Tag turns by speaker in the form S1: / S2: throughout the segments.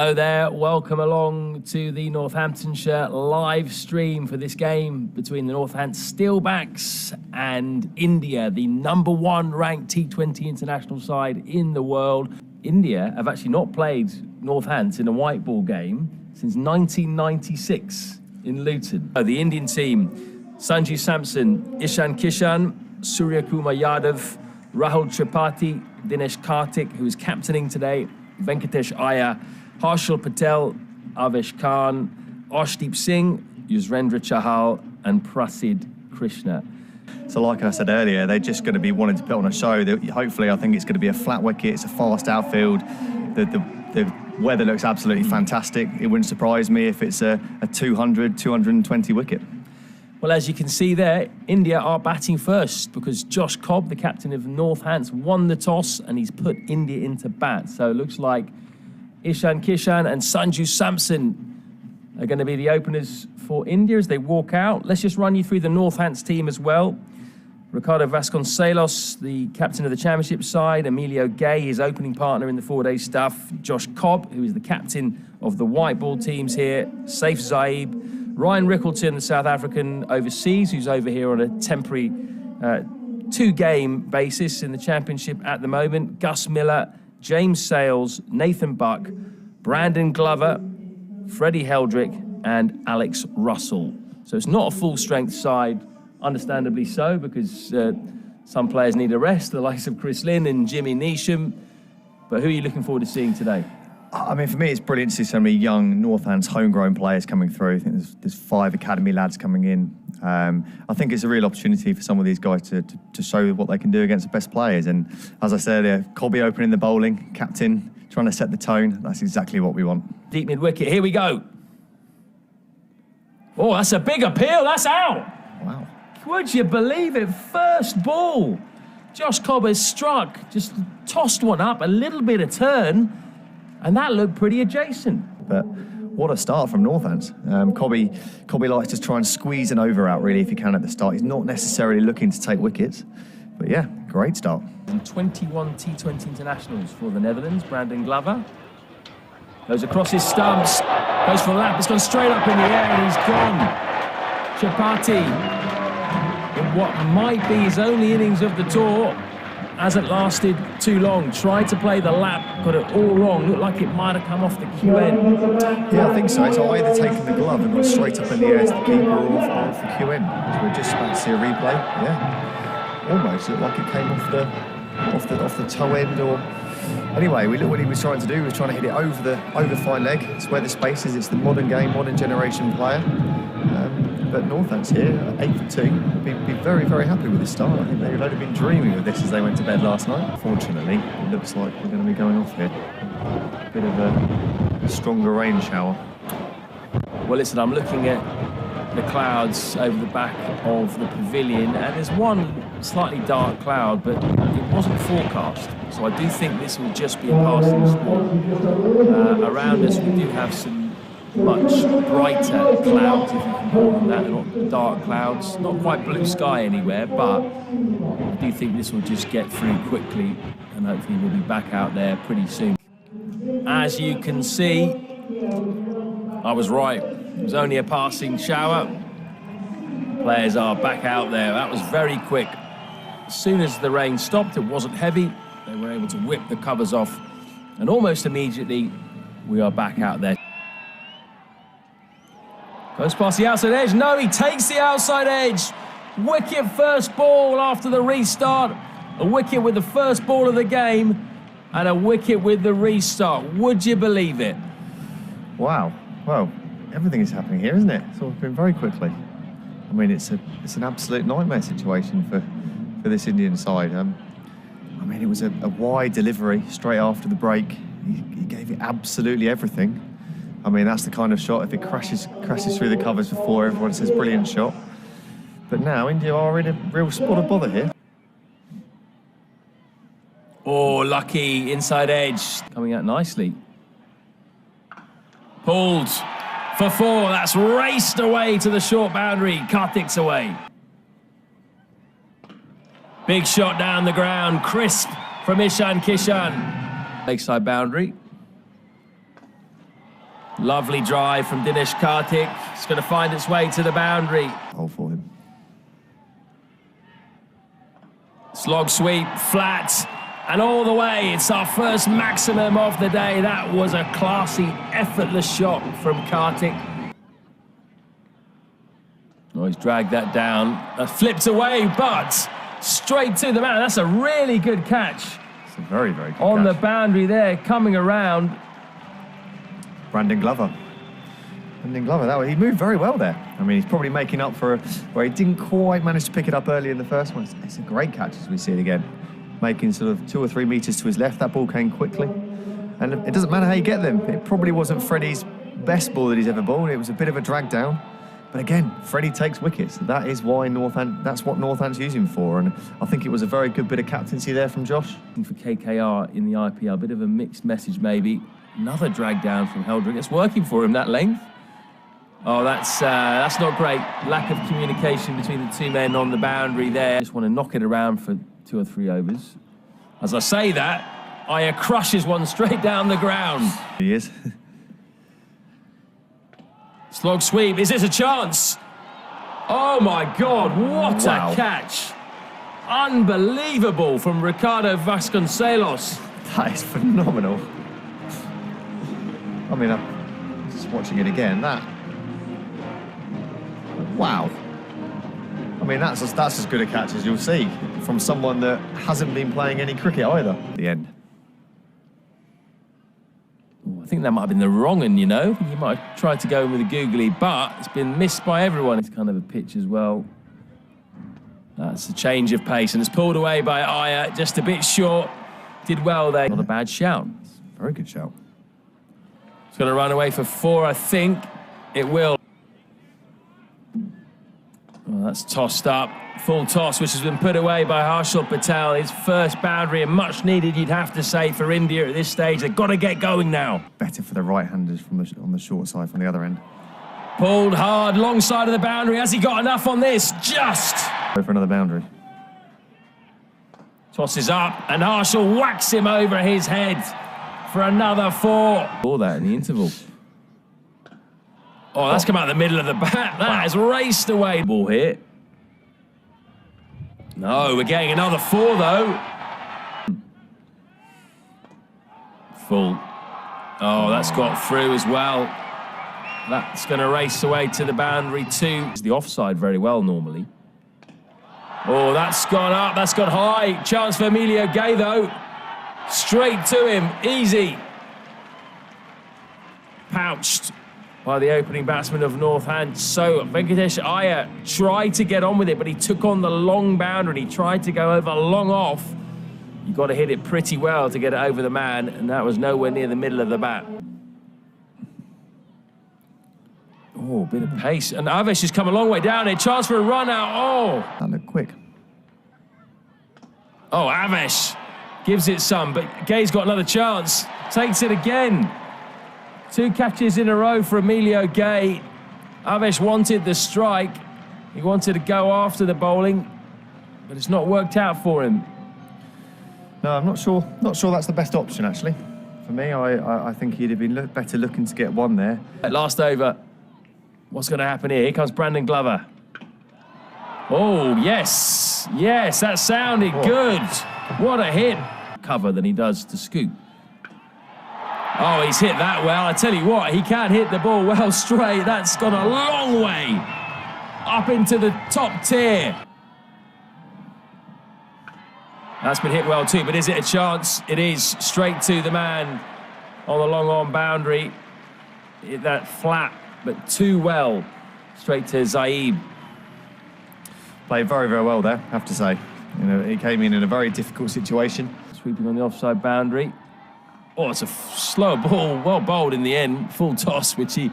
S1: Hello there, welcome along to the Northamptonshire live stream for this game between the Northampton Steelbacks and India, the #1 ranked T20 international side in the world. India have actually not played Northampton in a white ball game since 1996 in Luton. The Indian team, Sanju Samson, Ishan Kishan, Surya Kumar Yadav, Rahul Tripathi, Dinesh Karthik, who is captaining today, Venkatesh Iyer, Harshal Patel, Avesh Khan, Arshdeep Singh, Yuzvendra Chahal, and Prasid Krishna.
S2: So like I said earlier, they're just going to be wanting to put on a show. Hopefully, I think it's going to be a flat wicket. It's a fast outfield. The weather looks absolutely fantastic. It wouldn't surprise me if it's a 200, 220 wicket.
S1: Well, as you can see there, India are batting first because Josh Cobb, the captain of Northampton, won the toss and he's put India into bat. So it looks like Ishan Kishan and Sanju Samson are going to be the openers for India as they walk out. Let's just run you through the Northampton team as well. Ricardo Vasconcelos, the captain of the championship side. Emilio Gay, his opening partner in the 4-day stuff. Josh Cobb, who is the captain of the white ball teams here. Saif Zaib. Ryan Rickleton, the South African overseas, who's over here on a temporary two-game basis in the championship at the moment. Gus Miller, James Sales, Nathan Buck, Brandon Glover, Freddie Heldrick, and Alex Russell. So it's not a full-strength side, understandably so, because some players need a rest, the likes of Chris Lynn and Jimmy Neesham. But who are you looking forward to seeing today?
S2: I mean, for me, it's brilliant to see so many young Northampton homegrown players coming through. I think there's 5 academy lads coming in. I think it's a real opportunity for some of these guys to show what they can do against the best players. And as I said earlier, Cobby opening the bowling, captain, trying to set the tone. That's exactly what we want.
S1: Deep mid-wicket, here we go. Oh, that's a big appeal, that's out.
S2: Wow.
S1: Would you believe it? First ball. Josh Cobb has struck, just tossed one up, a little bit of turn, and that looked pretty adjacent.
S2: But what a start from Northampton. Cobby likes to try and squeeze an over out, really, if he can at the start. He's not necessarily looking to take wickets. But yeah, great start.
S1: And 21 T20 internationals for the Netherlands. Brandon Glover goes across his stumps, goes for a lap, it's gone straight up in the air and he's gone. Tripathi, in what might be his only innings of the tour, hasn't lasted too long. Tried to play the lap, got it all wrong. Looked like it might have come off the cue end.
S2: Yeah, I think so. It's either taken the glove and gone straight up in the air to the keeper or off the cue end. We're just about to see a replay. Yeah, almost looked like it came off the toe end. Or anyway, we look what he was trying to do. He was trying to hit it over fine leg. It's where the space is. It's the modern game, modern generation player. But Northampton's here at 8 for 2. Be very, very happy with this start. I think they've only been dreaming of this as they went to bed last night. Fortunately, it looks like we're going to be going off here. Bit of a stronger rain shower.
S1: Well, listen, I'm looking at the clouds over the back of the pavilion, and there's one slightly dark cloud, but it wasn't forecast. So I do think this will just be a passing squall. Around us, we do have some much brighter clouds, if you can call them that. They're not dark clouds, not quite blue sky anywhere, but I do think this will just get through quickly and hopefully we'll be back out there pretty soon. As you can see, I was right. It was only a passing shower. Players are back out there. That was very quick. As soon as the rain stopped, it wasn't heavy. They were able to whip the covers off, and almost immediately we are back out there. Goes past the outside edge. No, he takes the outside edge. Wicket first ball after the restart. A wicket with the first ball of the game and a wicket with the restart. Would you believe it?
S2: Wow. Well, everything is happening here, isn't it? It's all been very quickly. I mean, it's an absolute nightmare situation for this Indian side. I mean, it was a wide delivery straight after the break. He gave it absolutely everything. I mean, that's the kind of shot, if it crashes through the covers before, everyone says brilliant shot. But now India are in a real spot of bother here.
S1: Oh, lucky inside edge. Coming out nicely. Pulled for 4. That's raced away to the short boundary. Karthik's away. Big shot down the ground. Crisp from Ishan Kishan. Leg side boundary. Lovely drive from Dinesh Karthik. It's going to find its way to the boundary.
S2: Hole for him.
S1: Slog sweep, flat, and all the way. It's our first maximum of the day. That was a classy, effortless shot from Karthik. Oh, he's dragged that down. Flipped away, but straight to the man. That's a really good catch.
S2: It's a very, very good
S1: on
S2: catch.
S1: The boundary there, coming around.
S2: Brandon Glover. He moved very well there. I mean, he's probably making up for where he didn't quite manage to pick it up early in the first one. It's a great catch as we see it again. Making sort of 2 or 3 meters to his left. That ball came quickly. And it doesn't matter how you get them. It probably wasn't Freddie's best ball that he's ever bowled. It was a bit of a drag down. But again, Freddie takes wickets. That is why that's what Northant's using for. And I think it was a very good bit of captaincy there from Josh.
S1: For KKR in the IPL, a bit of a mixed message maybe. Another drag down from Heldrick. It's working for him, that length. Oh, that's not great. Lack of communication between the two men on the boundary there. Just want to knock it around for 2 or 3 overs. As I say that, Iyer crushes one straight down the ground.
S2: He is.
S1: Slog sweep. Is this a chance? Oh my God, what
S2: Wow.
S1: a catch. Unbelievable from Ricardo Vasconcelos.
S2: That is phenomenal. I mean, I'm just watching it again. Wow. I mean, that's as good a catch as you'll see from someone that hasn't been playing any cricket either. The end.
S1: I think that might have been the wrong one, you know. You might have tried to go in with a googly, but it's been missed by everyone. It's kind of a pitch as well. That's a change of pace, and it's pulled away by Iyer. Just a bit short. Did well there. Not a bad shout.
S2: Very good shout.
S1: It's going to run away for 4, I think. It will. Well, that's tossed up. Full toss, which has been put away by Harshal Patel. His first boundary, and much needed, you'd have to say, for India at this stage. They've got to get going now.
S2: Better for the right-handers on the short side from the other end.
S1: Pulled hard, long side of the boundary. Has he got enough on this? Just.
S2: Go for another boundary.
S1: Tosses up, and Harshal whacks him over his head for another 4. All that in the interval. Oh, that's come out of the middle of the bat. That has raced away. Ball here. No, we're getting another 4, though. Full. Oh, that's got through as well. That's going to race away to the boundary too. It's the offside very well normally. Oh, that's gone up. That's got high. Chance for Emilio Gay, though. Straight to him. Easy. Pouched by the opening batsman of Northants. So Venkatesh Iyer tried to get on with it, but he took on the long boundary and he tried to go over long off. You've got to hit it pretty well to get it over the man, and that was nowhere near the middle of the bat. Oh, a bit of pace. And Avesh has come a long way down here. Chance for a run out. Oh.
S2: That looked quick.
S1: Oh, Avesh gives it some, but Gay's got another chance. Takes it again. 2 catches in a row for Emilio Gay. Avesh wanted the strike. He wanted to go after the bowling, but it's not worked out for him.
S2: No, I'm not sure. Not sure that's the best option, actually. For me, I think he'd have been better looking to get one there.
S1: Last over. What's going to happen here? Here comes Brandon Glover. Oh, yes. Yes, that sounded good. What a hit. Cover than he does to scoop. Oh, he's hit that well. I tell you what, he can hit the ball well straight. That's gone a long way up into the top tier. That's been hit well too, but is it a chance? It is. Straight to the man on the long on boundary. Hit that flat, but too well. Straight to Zaib.
S2: Played very, very well there, I have to say. You know, he came in a very difficult situation.
S1: Sweeping on the offside boundary. Oh, it's a slow ball, well bowled in the end. Full toss, which he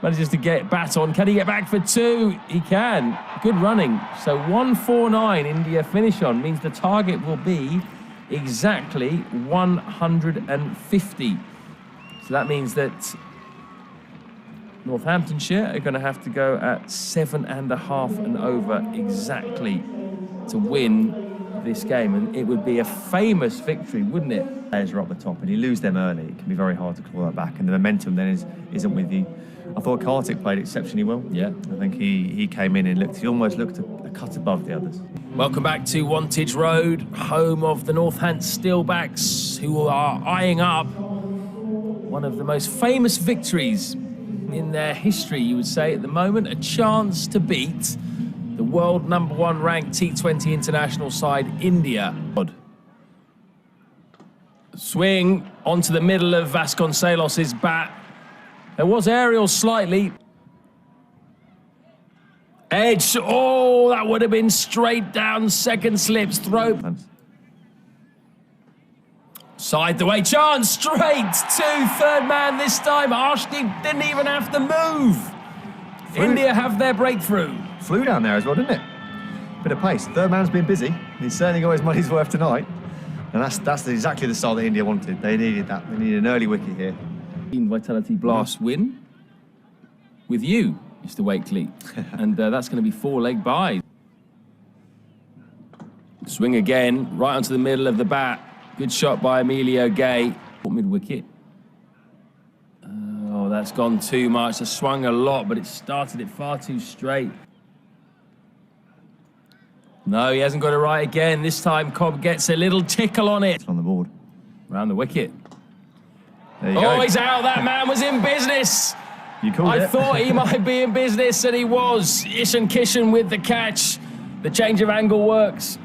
S1: manages to get bat on. Can he get back for 2? He can. Good running. So 149 India finish on means the target will be exactly 150. So that means that Northamptonshire are going to have to go at 7.5 and over exactly to win this game, and it would be a famous victory, wouldn't it?
S2: Players are up the top, and you lose them early, it can be very hard to claw that back, and the momentum then isn't with you. I thought Kartik played exceptionally well.
S1: Yeah.
S2: I think he came in and he almost looked a cut above the others.
S1: Welcome back to Wantage Road, home of the Northants Steelbacks, who are eyeing up one of the most famous victories in their history, you would say, at the moment. A chance to beat the world #1 ranked T20 international side, India. Swing onto the middle of Vasconcelos' bat. There was aerial slightly. Edge, oh, that would have been straight down second slip's throat. Side the way, chance, straight to third man this time. Arshdeep didn't even have to move. India have their breakthrough.
S2: Flew down there as well, didn't it? Bit of pace. Third man's been busy. He's certainly got his money's worth tonight. And that's exactly the style that India wanted. They needed that. They needed an early wicket here.
S1: Vitality Blast win with you, Mr. Wakely. And that's going to be 4-leg bye. Swing again, right onto the middle of the bat. Good shot by Emilio Gay. Mid-wicket. Oh, that's gone too much. It swung a lot, but it started it far too straight. No, he hasn't got it right again. This time, Cobb gets a little tickle on it.
S2: It's on the board.
S1: Round the wicket.
S2: There you go.
S1: He's out. That man was in business.
S2: You called it.
S1: I thought he might be in business, and he was. Ishan Kishan with the catch. The change of angle works.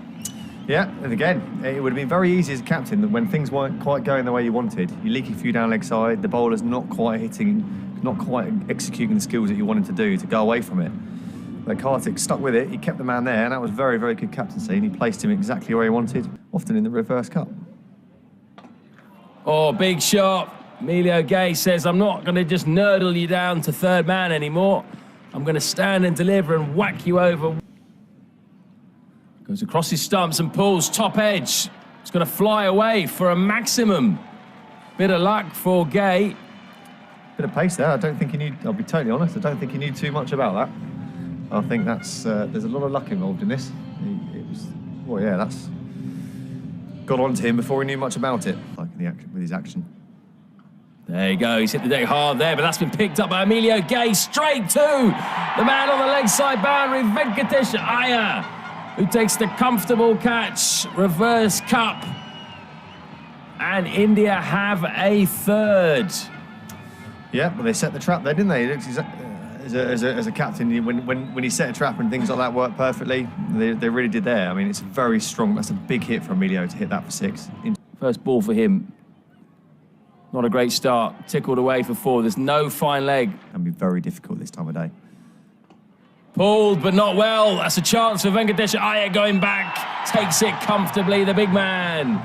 S2: Yeah, and again, it would have been very easy as a captain that when things weren't quite going the way you wanted, you leak a few down leg side, the bowler's not quite executing the skills that you wanted to do to go away from it. But Kartik stuck with it, he kept the man there, and that was very, very good captaincy, and he placed him exactly where he wanted, often in the reverse cut.
S1: Oh, big shot. Emilio Gay says, I'm not going to just nurdle you down to third man anymore. I'm going to stand and deliver and whack you over. Goes across his stumps and pulls top edge. It's going to fly away for a maximum. Bit of luck for Gay.
S2: Bit of pace there. I don't think you need, I'll be totally honest, I don't think you need too much about that. I think that's, there's a lot of luck involved in this. It was, well, yeah, that's got onto him before he knew much about it, like in the action, with his action.
S1: There you go, he's hit the deck hard there, but that's been picked up by Emilio Gay, straight to the man on the leg side boundary, Venkatesh Iyer, who takes the comfortable catch, reverse cup, and India have a third.
S2: Yeah, but they set the trap there, didn't they? As a captain, when he set a trap and things like that work perfectly, they really did there. I mean, it's very strong. That's a big hit for Emilio to hit that for 6.
S1: First ball for him. Not a great start. Tickled away for 4. There's no fine leg.
S2: Can be very difficult this time of day.
S1: Pulled, but not well. That's a chance for Venkatesh Iyer going back. Takes it comfortably, the big man.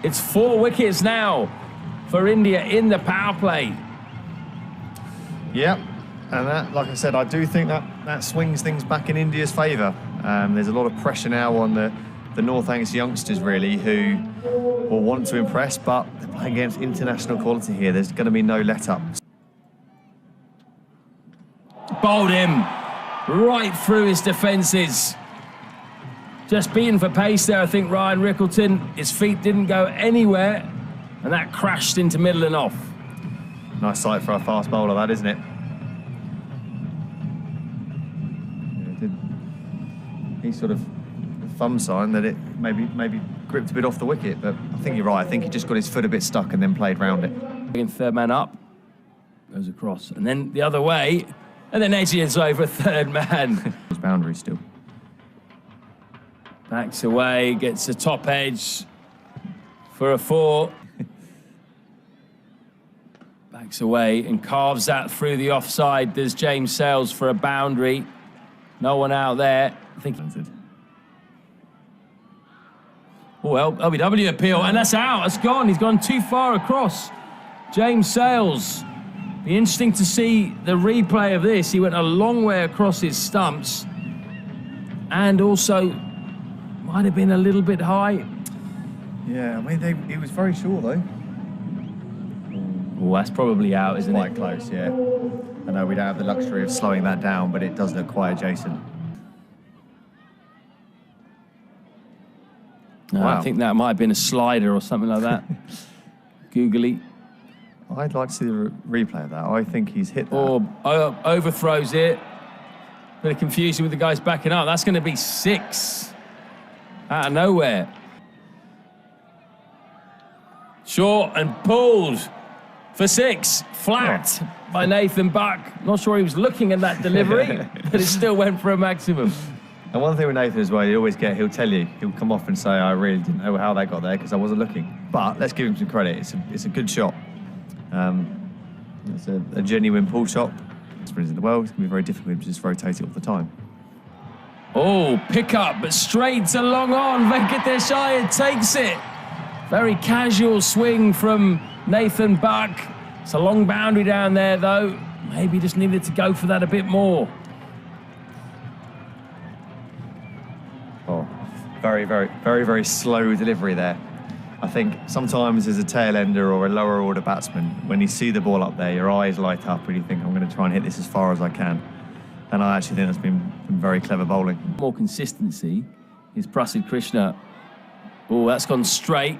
S1: It's 4 wickets now for India in the power play.
S2: Yep. And that, like I said, I do think that swings things back in India's favour. There's a lot of pressure now on the Northants youngsters, really, who will want to impress, but they're playing against international quality here. There's going to be no let-up.
S1: Bowled him right through his defences. Just beaten for pace there, I think, Ryan Rickleton. His feet didn't go anywhere, and that crashed into middle and off.
S2: Nice sight for a fast bowler, that, isn't it? He sort of thumb sign that it maybe gripped a bit off the wicket, but I think you're right. I think he just got his foot a bit stuck and then played round it.
S1: Again, third man up, goes across, and then the other way, and then edges over third man.
S2: His boundary still.
S1: Backs away, gets a top edge for a 4. Backs away and carves that through the offside. Does James Sales for a boundary. No one out there. I think. Oh, LBW appeal, and that's out. It's gone. He's gone too far across. James Sales. Be interesting to see the replay of this. He went a long way across his stumps, and also might have been a little bit high.
S2: Yeah, I mean, he was very short though.
S1: Oh, that's probably out, isn't it?
S2: Quite close, yeah. I know we don't have the luxury of slowing that down, but it does look quite adjacent. Wow.
S1: I think that might have been a slider or something like that. Googly.
S2: I'd like to see the replay of that. I think he's hit that.
S1: Or overthrows it. Bit of confusion with the guys backing up. That's going to be 6 out of nowhere. Short and pulled for 6. Flat by Nathan Buck. Not sure he was looking at that delivery, but it still went for a maximum.
S2: And one thing with Nathan as well, he'll tell you, he'll come off and say, I really didn't know how that got there because I wasn't looking. But let's give him some credit. It's a good shot. It's a genuine pull shot. Sprinters in the world, it's going to be very difficult to just rotate it all the time.
S1: Oh, pick up, but straight to long on. Venkatesh Iyer takes it. Very casual swing from Nathan Buck. It's a long boundary down there, though. Maybe just needed to go for that a bit more.
S2: Oh, very slow delivery there. I think sometimes as a tail ender or a lower order batsman, when you see the ball up there, your eyes light up and you think, I'm going to try and hit this as far as I can. And I actually think that's been very clever bowling.
S1: More consistency is Prasid Krishna. Oh, that's gone straight.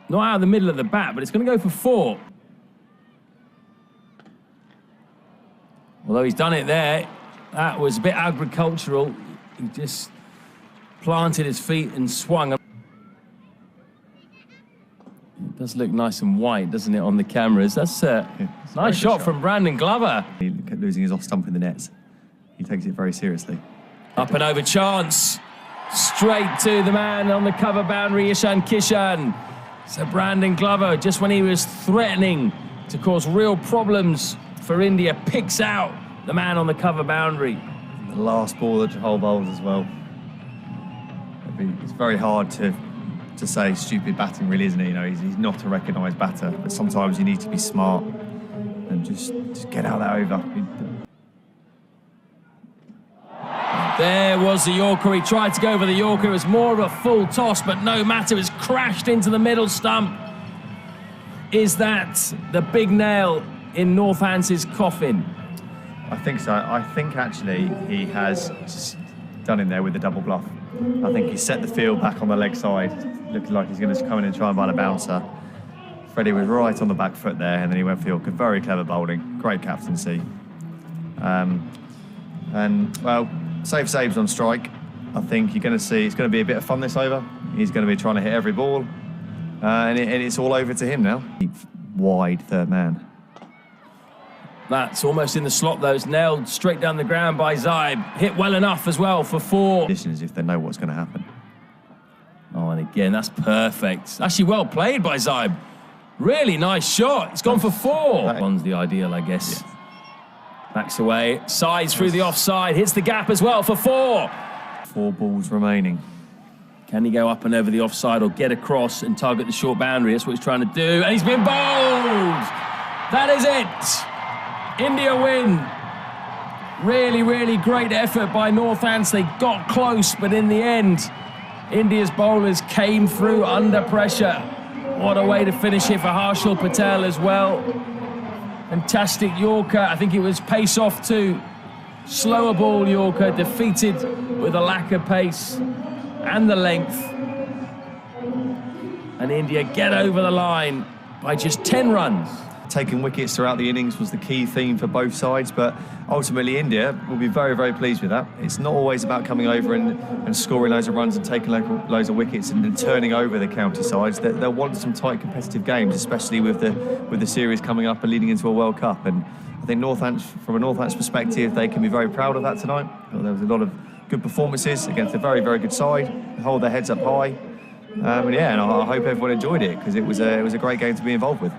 S1: Not out of the middle of the bat, but it's going to go for 4. Although he's done it there, that was a bit agricultural. He just planted his feet and swung. It does look nice and white, doesn't it, on the cameras? That's a nice shot from Brandon Glover.
S2: He kept losing his off stump in the nets. He takes it very seriously.
S1: Up and over chance. Straight to the man on the cover boundary, Ishan Kishan. So Brandon Glover, just when he was threatening to cause real problems for India, picks out the man on the cover boundary.
S2: The last ball that Chahal bowls as well. It's very hard to say stupid batting, really, isn't it? You know, he's not a recognised batter, but sometimes you need to be smart and just get out that over.
S1: There was the Yorker. He tried to go for the Yorker. It was more of a full toss, but no matter. It was crashed into the middle stump. Is that the big nail in Northance's coffin?
S2: I think so. I think actually he has just done in there with the double bluff. I think he set the field back on the leg side, looking like he's going to come in and try and buy a bouncer. Freddie was right on the back foot there, and then he went for Yorker. Very clever bowling, great captaincy. And, well, saves on strike. I think you're going to see it's going to be a bit of fun this over. He's going to be trying to hit every ball. And it's all over to him now. Wide third man.
S1: That's almost in the slot, though. It's nailed straight down the ground by Zaib. Hit well enough as well for 4.
S2: As if they know what's going to happen.
S1: Oh, and again, that's perfect. Actually well played by Zaib. Really nice shot. It's gone for 4. One's the ideal, I guess. Yeah. Backs away, sides through the offside, hits the gap as well for 4.
S2: 4 balls remaining.
S1: Can he go up and over the offside or get across and target the short boundary? That's what he's trying to do. And he's been bowled! That is it! India win. Really great effort by Northants. They got close, but in the end, India's bowlers came through under pressure. What a way to finish it for Harshal Patel as well. Fantastic Yorker. I think it was pace off too. Slower ball Yorker, defeated with a lack of pace and the length. And India get over the line by just 10 runs.
S2: Taking wickets throughout the innings was the key theme for both sides, but ultimately India will be very pleased with that. It's not always about coming over and scoring loads of runs and taking loads of wickets and turning over the county sides. They'll want some tight competitive games, especially with the series coming up and leading into a World Cup. And I think Northants, from a Northants perspective, they can be very proud of that tonight. There was a lot of good performances against a very good side. They hold their heads up high. And I hope everyone enjoyed it because it was a great game to be involved with.